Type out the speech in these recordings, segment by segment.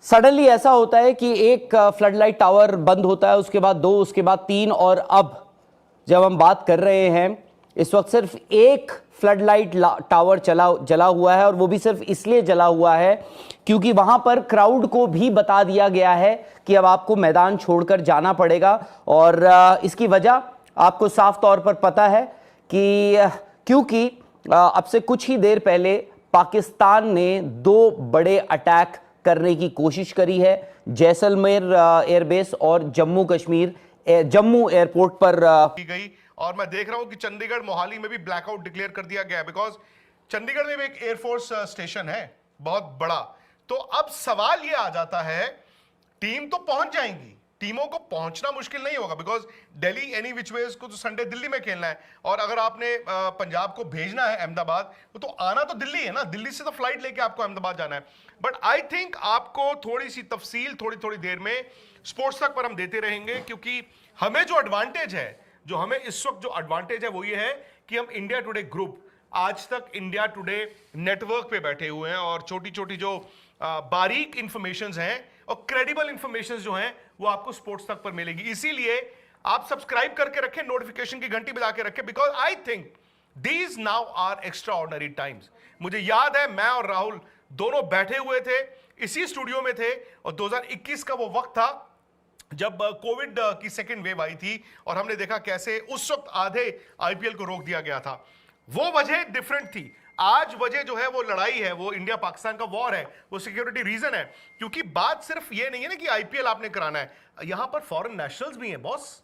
Suddenly ऐसा होता है कि एक फ्लड लाइट टावर बंद होता है, उसके बाद दो, उसके बाद तीन, और अब जब हम बात कर रहे हैं इस वक्त सिर्फ एक फ्लड लाइट टावर जला हुआ है, और वो भी सिर्फ इसलिए जला हुआ है क्योंकि वहां पर क्राउड को भी बता दिया गया है कि अब आपको मैदान छोड़कर जाना पड़ेगा। और इसकी वजह आपको साफ तौर पर पता है कि क्योंकि अब से कुछ ही देर पहले पाकिस्तान ने दो बड़े अटैक करने की कोशिश करी है, जैसलमेर एयरबेस और जम्मू एयरपोर्ट पर की गई। और मैं देख रहा हूं कि चंडीगढ़ मोहाली में भी ब्लैकआउट डिक्लेयर कर दिया गया है, बिकॉज चंडीगढ़ में भी एक एयरफोर्स स्टेशन है बहुत बड़ा। तो अब सवाल यह आ जाता है, टीम तो पहुंच जाएंगी, टीमों को पहुंचना मुश्किल नहीं होगा, because Delhi any which ways को तो संडे दिल्ली में खेलना है, और अगर आपने पंजाब को भेजना है अहमदाबाद, तो आना तो दिल्ली है ना, दिल्ली से तो फ्लाइट लेके आपको अहमदाबाद जाना है। बट आई थिंक आपको थोड़ी सी तफसील थोड़ी देर में स्पोर्ट्स तक पर हम देते रहेंगे, क्योंकि हमें जो एडवांटेज है, जो हमें इस वक्त जो एडवांटेज है वो ये है कि हम इंडिया टुडे ग्रुप, आज तक इंडिया टुडे नेटवर्क पे बैठे हुए हैं, और छोटी छोटी जो बारीक इंफॉर्मेशंस हैं और क्रेडिबल इंफॉर्मेशंस जो हैं वो आपको स्पोर्ट्स तक पर मिलेगी। इसीलिए आप सब्सक्राइब करके रखें, नोटिफिकेशन की घंटी बजा के रखें, because I think these now are extraordinary times. मुझे याद है मैं और राहुल दोनों बैठे हुए थे, इसी स्टूडियो में थे, और 2021 का वो वक्त था जब कोविड की सेकेंड वेव आई थी, और हमने देखा कैसे उस वक्त आधे आईपीएल को रोक दिया गया था। वो वजह डिफरेंट थी। आज वजह जो है वो लड़ाई है, वो इंडिया पाकिस्तान का वॉर है, वो सिक्योरिटी रीजन है। क्योंकि बात सिर्फ ये नहीं है ना कि आईपीएल आपने कराना है, यहां पर फॉरेन नेशनल्स भी हैं बॉस,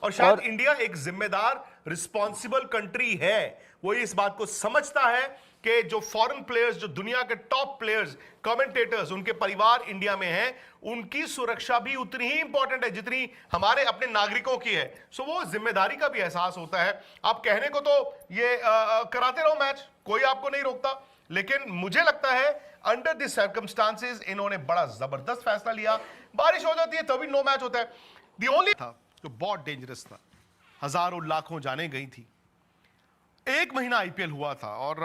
और शायद इंडिया एक जिम्मेदार रिस्पॉन्सिबल कंट्री है, वो इस बात को समझता है कि जो फॉरेन प्लेयर्स, जो दुनिया के टॉप प्लेयर्स, कमेंटेटर्स, उनके परिवार इंडिया में हैं, उनकी सुरक्षा भी उतनी ही इंपॉर्टेंट है जितनी हमारे अपने नागरिकों की है। सो वो जिम्मेदारी का भी एहसास होता है। आप कहने को तो ये कराते रहो मैच, कोई आपको नहीं रोकता, लेकिन मुझे लगता है अंडर दिस सर्कमस्टांसेस इन्होंने बड़ा जबरदस्त फैसला लिया। बारिश हो जाती है तभी नो मैच होता है। दी ओनली था जो बहुत डेंजरस था, हजारों लाखों जाने गई थी, एक महीना आईपीएल हुआ था, और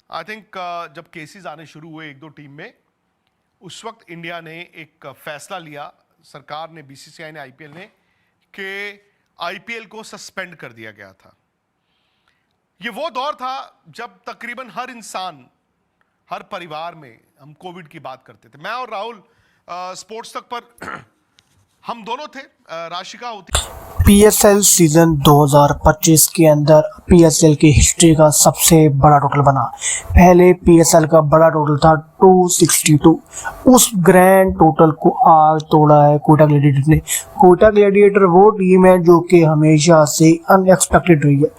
आई थिंक जब केसेस आने शुरू हुए एक दो टीम में, उस वक्त इंडिया ने एक फैसला लिया, सरकार ने, बीसीसीआई ने, आईपीएल ने, कि आईपीएल को सस्पेंड कर दिया गया था। ये वो दौर था जब तकरीबन हर इंसान, हर परिवार में हम कोविड की बात करते थे। मैं और राहुल स्पोर्ट्स तक पर हम दोनों थे, राशिका होती। पीएसएल सीजन 2025 के अंदर पीएसएल की हिस्ट्री का सबसे बड़ा टोटल बना। पहले पीएसएल का बड़ा टोटल था 262, उस ग्रैंड टोटल को आज तोड़ा है कोटा ग्लैडिएटर ने। कोटा ग्लैडिएटर वो टीम है जो कि हमेशा से अनएक्सपेक्टेड रही है।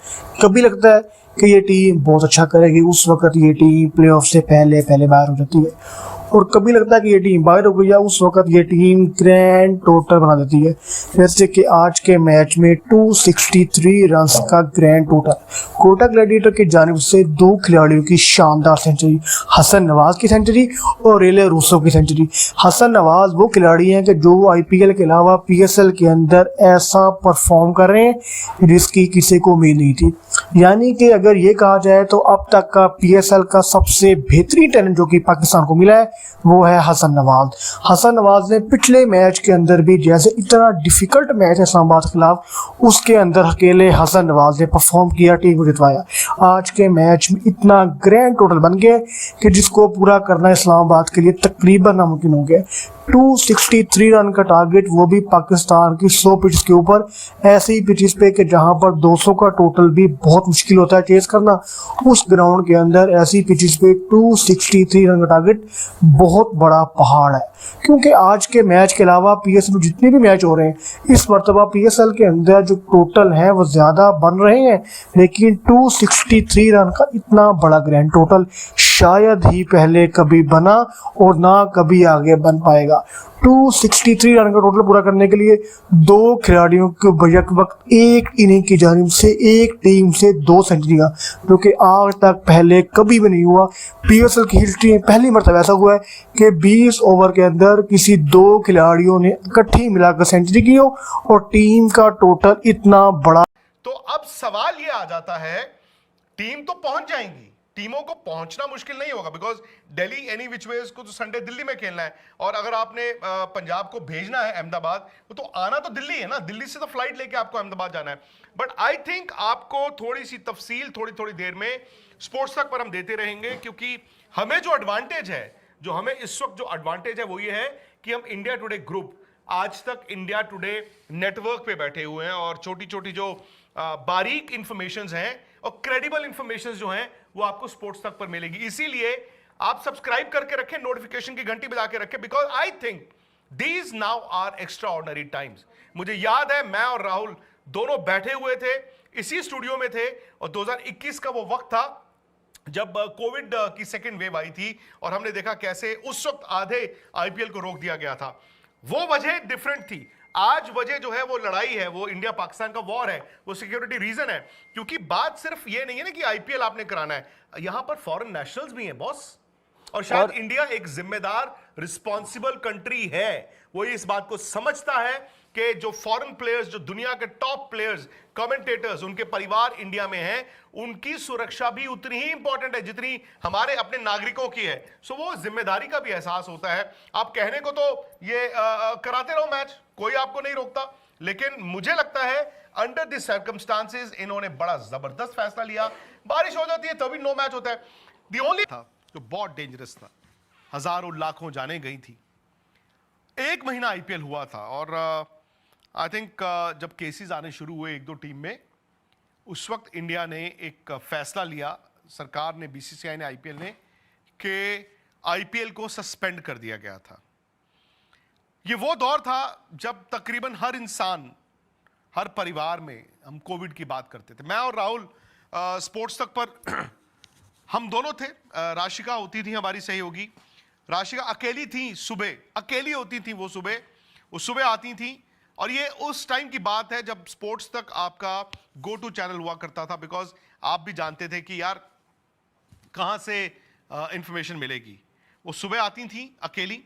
कभी लगता है कि ये टीम बहुत अच्छा करेगी, उस वक्त ये टीम प्लेऑफ से पहले बाहर हो जाती है, और कभी लगता है कि ये टीम बाहर हो गई है, उस वक्त ये टीम ग्रैंड टोटल बना देती है। जैसे कि आज के मैच में 263 रन्स का ग्रैंड टोटल। कोटा ग्लैडिएटर की जानिब से दो खिलाड़ियों की शानदार सेंचुरी, हसन नवाज की सेंचुरी और रेले रूसो की सेंचुरी। हसन नवाज वो खिलाड़ी हैं कि जो आईपीएल के अलावा पीएसएल के अंदर ऐसा परफॉर्म कर रहे हैं जिसकी किसी को उम्मीद नहीं थी। यानी कि अगर ये कहा जाए तो अब तक का पीएसएल का सबसे बेहतरीन टैलेंट जो कि पाकिस्तान को मिला है वो है हसन नवाज। हसन नवाज ने पिछले मैच के अंदर भी, जैसे इतना डिफिकल्ट मैच है इस्लामाबाद के खिलाफ, उसके अंदर अकेले हसन नवाज ने परफॉर्म किया, टीम को जितवाया। आज के मैच में इतना ग्रैंड टोटल बन गया कि जिसको पूरा करना इस्लामाबाद के लिए तकरीबन नामुमकिन हो गया। 263 रन का टारगेट, वो भी पाकिस्तान की 100 पिचेस के ऊपर, ऐसी पिचेस पे कि जहां पर 200 का टोटल भी बहुत मुश्किल होता है चेस करना। उस ग्राउंड के अंदर ऐसी पिचेस पे 263 रन का टारगेट बहुत बड़ा पहाड़ है। क्योंकि आज के मैच के अलावा पीएसएल में जितने भी मैच हो रहे हैं, इस मरतबा पीएसएल के अंदर जो टोटल है वो ज्यादा बन रहे हैं, लेकिन 263 रन का इतना बड़ा ग्रैंड टोटल शायद ही पहले कभी बना और ना कभी आगे बन पाएगा। 263 रन का टोटल पूरा करने के लिए दो खिलाड़ियों के बैक वक्त एक इनिंग की जानिब से एक टीम से 2 सेंचुरियां, जो कि आज तक पहले कभी भी नहीं हुआ। पीएसएल की हिस्ट्री में पहली मरतबा ऐसा हुआ है कि 20 ओवर के अंदर किसी दो खिलाड़ियों ने इकट्ठी मिलाकर सेंचुरी की हो और टीम का टोटल इतना बड़ा। तो अब सवाल ये आ जाता है, टीम तो पहुंच जाएंगी, टीमों को पहुंचना मुश्किल नहीं होगा, because Delhi any which ways को तो संडे दिल्ली में खेलना है, और अगर आपने पंजाब को भेजना है अहमदाबाद, तो आना तो दिल्ली है ना, दिल्ली से तो फ्लाइट लेके आपको अहमदाबाद जाना है। बट आई थिंक आपको थोड़ी सी तफसील थोड़ी देर में स्पोर्ट्स तक पर हम देते रहेंगे, क्योंकि हमें जो एडवांटेज है, जो हमें इस वक्त जो एडवांटेज है वो ये है कि हम इंडिया टुडे ग्रुप, आज तक इंडिया टुडे नेटवर्क पे बैठे हुए हैं, और छोटी छोटी जो बारीक इंफॉर्मेशन हैं और क्रेडिबल इंफॉर्मेशन जो हैं वो आपको स्पोर्ट्स तक पर मिलेगी। इसीलिए आप सब्सक्राइब करके रखें, नोटिफिकेशन की घंटी बजा के रखें, because I think these now are extraordinary times. मुझे याद है मैं और राहुल दोनों बैठे हुए थे इसी स्टूडियो में थे, और 2021 का वो वक्त था जब कोविड की सेकेंड वेव आई थी, और हमने देखा कैसे उस वक्त आधे आईपीएल को रोक दिया गया था। वो वजह डिफरेंट थी। आज वजह जो है वो लड़ाई है, वो इंडिया पाकिस्तान का वॉर है, वो सिक्योरिटी रीजन है। क्योंकि बात सिर्फ ये नहीं है ना कि आईपीएल आपने कराना है, यहां पर फॉरेन नेशनल्स भी हैं बॉस, और शायद इंडिया एक जिम्मेदार रिस्पॉन्सिबल कंट्री है, वो इस बात को समझता है कि जो फॉरेन प्लेयर्स, जो दुनिया के टॉप प्लेयर्स, कमेंटेटर्स, उनके परिवार इंडिया में हैं, उनकी सुरक्षा भी उतनी ही इंपॉर्टेंट है जितनी हमारे अपने नागरिकों की है। सो वो जिम्मेदारी का भी एहसास होता है। आप कहने को तो ये कराते रहो मैच, कोई आपको नहीं रोकता, लेकिन मुझे लगता है अंडर दिस सर्कमस्टांसेस इन्होंने बड़ा जबरदस्त फैसला लिया। बारिश हो जाती है तभी नो मैच होता है। दी ओनली था जो बहुत डेंजरस था, हजारों लाखों जाने गई थी। एक महीना आईपीएल हुआ था, और आई थिंक जब केसेस आने शुरू हुए एक दो टीम में, उस वक्त इंडिया ने एक फैसला लिया, सरकार ने, बीसीसीआई ने, आईपीएल ने, कि आईपीएल को सस्पेंड कर दिया गया था। ये वो दौर था जब तकरीबन हर इंसान, हर परिवार में हम कोविड की बात करते थे। मैं और राहुल स्पोर्ट्स तक पर हम दोनों थे, राशिका होती थी हमारी सहयोगी। राशिका अकेली थी, सुबह अकेली होती थी, वो सुबह आती थी, और ये उस टाइम की बात है जब स्पोर्ट्स तक आपका गो टू चैनल हुआ करता था, बिकॉज आप भी जानते थे कि यार कहाँ से इंफॉर्मेशन मिलेगी। वो सुबह आती थी अकेली,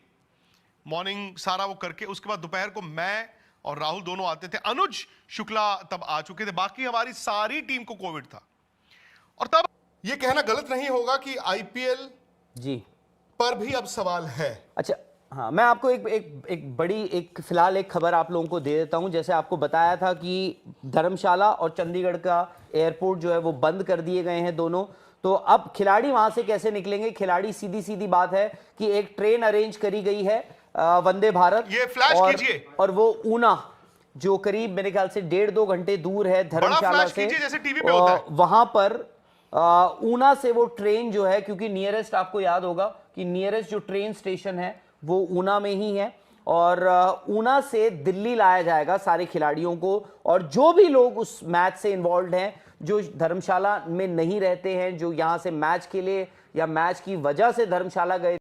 मॉर्निंग सारा वो करके, उसके बाद दोपहर को मैं और राहुल दोनों आते थे। अनुज शुक्ला तब आ चुके थे, बाकी हमारी सारी टीम को कोविड था। और तब ये कहना गलत नहीं होगा कि आईपीएल जी पर भी अब सवाल है। अच्छा, हाँ, मैं आपको एक बड़ी फिलहाल एक खबर आप लोगों को दे देता हूं। जैसे आपको बताया था कि धर्मशाला और चंडीगढ़ का एयरपोर्ट जो है वो बंद कर दिए गए हैं दोनों। तो अब खिलाड़ी वहां से कैसे निकलेंगे? खिलाड़ी, सीधी बात है कि एक ट्रेन अरेंज करी गई है, वंदे भारत, ये फ्लैश कीजिए, और वो ऊना, जो करीब मेरे ख्याल से 1.5-2 घंटे दूर है धर्मशाला से, जैसे टीवी पे होता है। वहां पर ऊना से वो ट्रेन जो है, क्योंकि नियरेस्ट, आपको याद होगा कि नियरेस्ट जो ट्रेन स्टेशन है वो ऊना में ही है, और ऊना से दिल्ली लाया जाएगा सारे खिलाड़ियों को। और जो भी लोग उस मैच से इन्वॉल्व हैं, जो धर्मशाला में नहीं रहते हैं, जो यहां से मैच के लिए या मैच की वजह से धर्मशाला गए